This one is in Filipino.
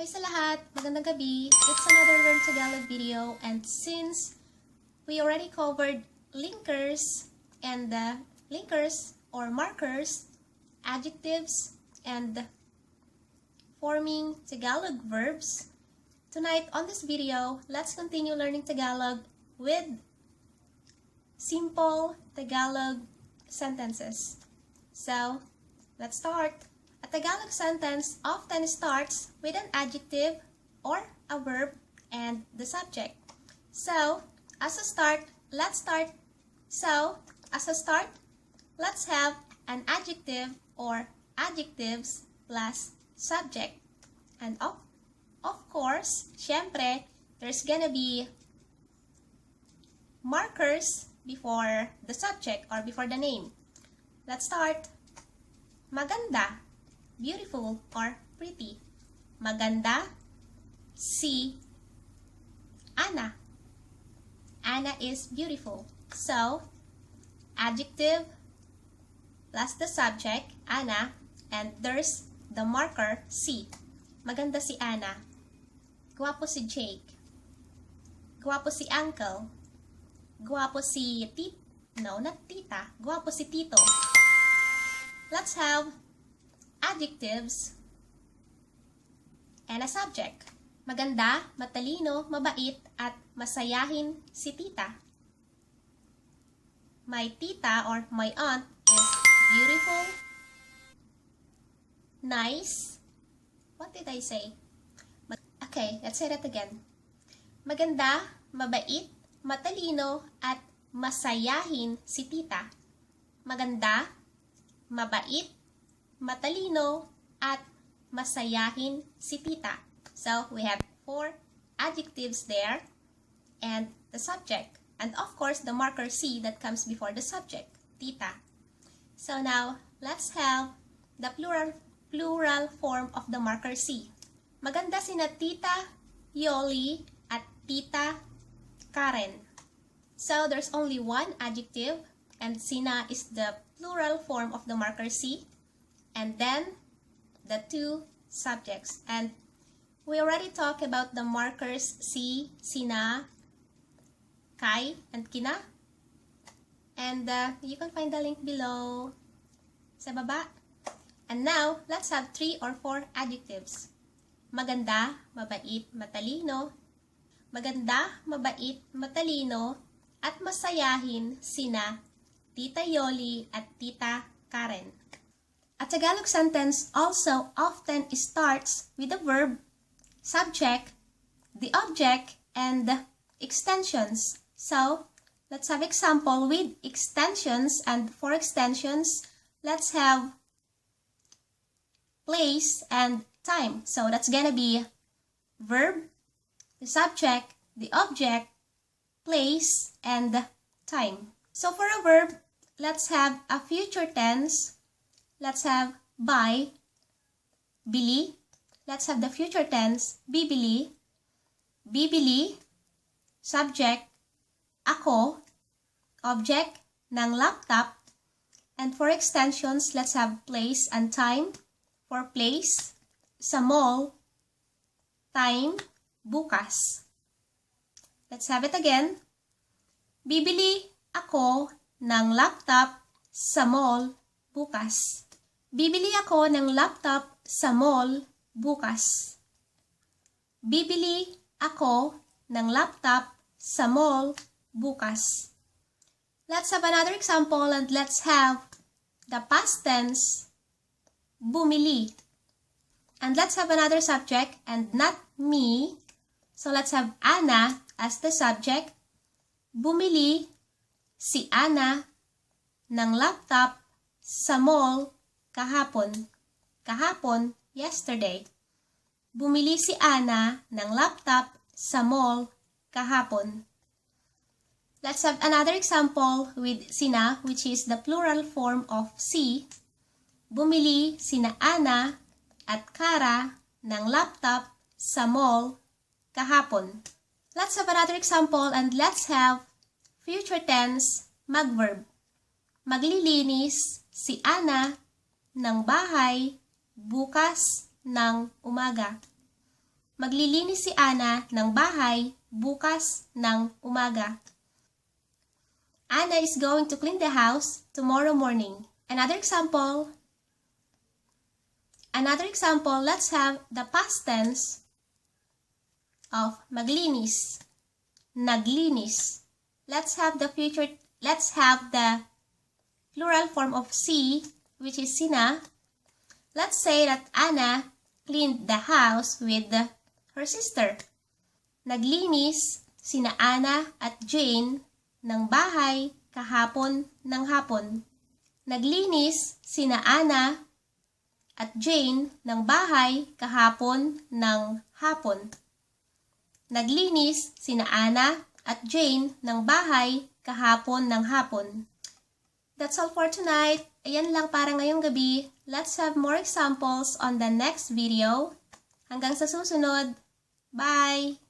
sa lahat! Magandang gabi! It's another Learn Tagalog video, and since we already covered linkers and linkers or markers, adjectives, and forming Tagalog verbs, tonight on this video, let's continue learning Tagalog with simple Tagalog sentences. So, let's start. A Tagalog sentence often starts with an adjective or a verb and the subject. So, as a start, let's have an adjective or adjectives plus subject. And of course, syempre, there's gonna be markers before the subject or before the name. Let's start. Maganda, beautiful or pretty. Maganda si Ana. Ana is beautiful. So, adjective plus the subject, Ana, and there's the marker si. Maganda si Ana. Gwapo si Jake. Gwapo si Uncle. Gwapo si Tita. Gwapo si Tito. Let's have adjectives and a subject. Maganda, matalino, mabait, at masayahin si tita. My tita or my aunt is beautiful, nice. What did I say? Okay, let's say that again. Maganda, mabait, matalino, at masayahin si tita. Maganda, mabait, matalino, at masayahin si tita. So, we have 4 adjectives there and the subject. And of course, the marker si that comes before the subject, tita. So now, let's have the plural form of the marker si. Maganda sina Tita Yolly at Tita Karen. So, there's only one adjective and sina is the plural form of the marker si. And then, the 2 subjects. And we already talked about the markers si, sina, kai, and kina. And you can find the link below sa baba. And now, let's have 3 or 4 adjectives. Maganda, mabait, matalino. Maganda, mabait, matalino, at masayahin sina Tita Yolly at Tita Karen. A Tagalog sentence also often starts with the verb, subject, the object, and the extensions. So, let's have example with extensions, and for extensions, let's have place and time. So, that's gonna be verb, the subject, the object, place, and time. So, for a verb, let's have a future tense. Let's have buy, bili. Let's have the future tense, bibili. Bibili, subject, ako, object, ng laptop. And for extensions, let's have place and time. For place, sa mall, time, bukas. Let's have it again. Bibili ako ng laptop sa mall bukas. Bibili ako ng laptop sa mall bukas. Bibili ako ng laptop sa mall bukas. Let's have another example and let's have the past tense, bumili. And let's have another subject and not me. So let's have Ana as the subject. Bumili si Ana ng laptop sa mall kahapon. Kahapon, yesterday. Bumili si Ana ng laptop sa mall kahapon. Let's have another example with sina, which is the plural form of si. Bumili sina Ana at Kara ng laptop sa mall kahapon. Let's have another example and let's have future tense, magverb. Maglilinis si Ana ng bahay bukas ng umaga. Maglilinis si Ana ng bahay bukas ng umaga. Anna is going to clean the house tomorrow morning. Another example, let's have the past tense of maglinis. Naglinis. Let's have the plural form of si, which is sina. Let's say that Anna cleaned the house with her sister. Naglinis sina Anna at Jane ng bahay kahapon ng hapon. Naglinis sina Anna at Jane ng bahay kahapon ng hapon. Naglinis sina Anna at Jane ng bahay kahapon ng hapon. That's all for tonight. Ayan lang para ngayong gabi. Let's have more examples on the next video. Hanggang sa susunod. Bye!